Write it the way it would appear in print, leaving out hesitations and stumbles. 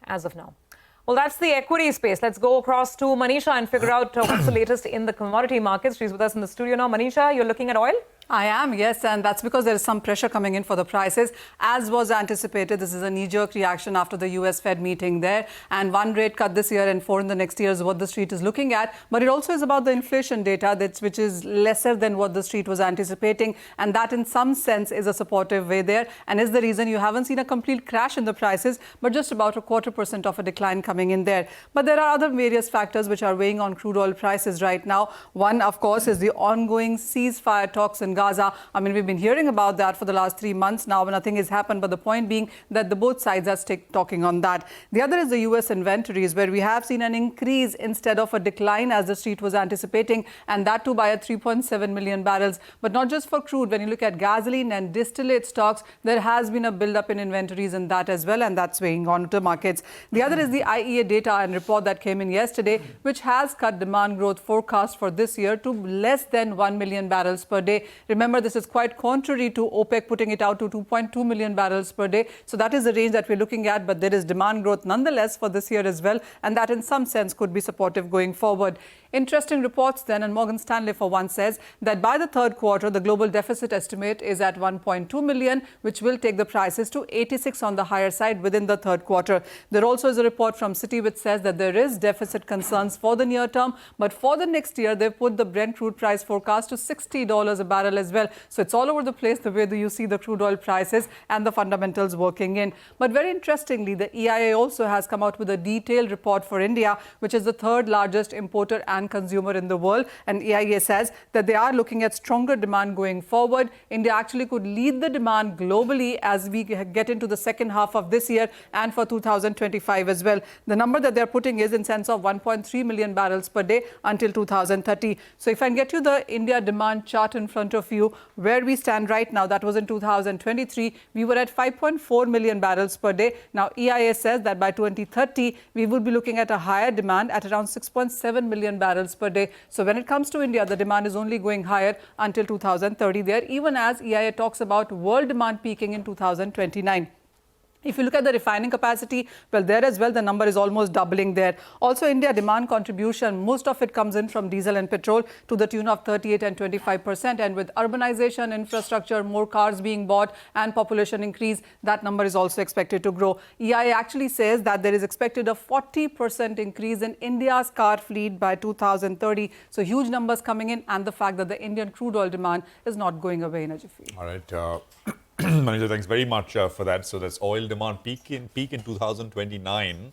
as of now. Well, that's the equity space. Let's go across to Manisha and figure out what's the latest in the commodity markets. She's with us in the studio now. Manisha, you're looking at oil? I am, yes, and that's because there is some pressure coming in for the prices. As was anticipated, this is a knee-jerk reaction after the US Fed meeting there. And 1 rate cut this year and 4 in the next year is what the street is looking at. But it also is about the inflation data, which is lesser than what the street was anticipating. And that in some sense is a supportive way there. And is the reason you haven't seen a complete crash in the prices, but just about 0.25% of a decline coming in there. But there are other various factors which are weighing on crude oil prices right now. One, of course, is the ongoing ceasefire talks in Gaza. I mean, we've been hearing about that for the last 3 months now, but nothing has happened. But the point being that both sides are talking on that. The other is the US inventories, where we have seen an increase instead of a decline as the street was anticipating, and that too by 3.7 million barrels. But not just for crude. When you look at gasoline and distillate stocks, there has been a build-up in inventories in that as well, and that's weighing on the markets. The other is the IEA data and report that came in yesterday, which has cut demand growth forecast for this year to less than 1 million barrels per day. Remember, this is quite contrary to OPEC putting it out to 2.2 million barrels per day. So that is the range that we're looking at, but there is demand growth nonetheless for this year as well, and that in some sense could be supportive going forward. Interesting reports then, and Morgan Stanley for one says that by the third quarter, the global deficit estimate is at 1.2 million, which will take the prices to 86 on the higher side within the third quarter. There also is a report from Citi which says that there is deficit concerns for the near term, but for the next year, they've put the Brent crude price forecast to $60 a barrel as well. So it's all over the place the way that you see the crude oil prices and the fundamentals working in. But very interestingly, the EIA also has come out with a detailed report for India, which is the third largest importer and consumer in the world. And EIA says that they are looking at stronger demand going forward. India actually could lead the demand globally as we get into the second half of this year and for 2025 as well. The number that they're putting is in sense of 1.3 million barrels per day until 2030. So if I can get you the India demand chart in front of you, where we stand right now, that was in 2023, we were at 5.4 million barrels per day. Now, EIA says that by 2030, we will be looking at a higher demand at around 6.7 million barrels per day. So when it comes to India, the demand is only going higher until 2030 there, even as EIA talks about world demand peaking in 2029. If you look at the refining capacity, well, there as well, the number is almost doubling there. Also, India demand contribution, most of it comes in from diesel and petrol to the tune of 38 and 25%. And with urbanization, infrastructure, more cars being bought and population increase, that number is also expected to grow. EIA actually says that there is expected a 40% increase in India's car fleet by 2030. So huge numbers coming in, and the fact that the Indian crude oil demand is not going away in a jiffy. All right. Manisha, thanks very much for that. So that's oil demand peak in 2029.